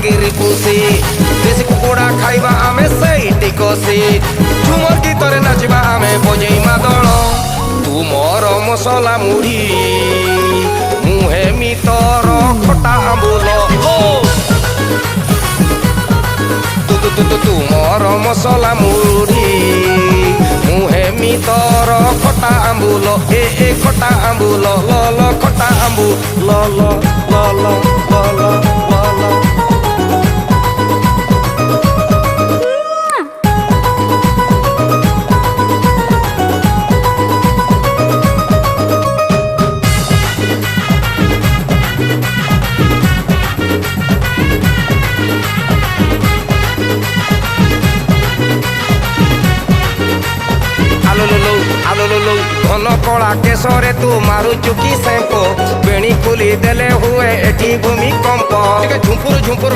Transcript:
गिरी pussy देसी कुकुड़ा खाइबा आमे सही कसी झुमर गीतर नाचबा आमे बजई मादल तू मोर मसला मुढ़ी मुहे मी तोर खटा आंबुल तू मोर मसला मुढ़ी मुहे मी तोर खटा आंबुल ए खटा आंबुल ल खटा आंबुल ल घन कला केशरे तू मारु चुकी सेंपो बेणी खुली देले हुए एठी भूमिकंप झुंपुर झुंपुर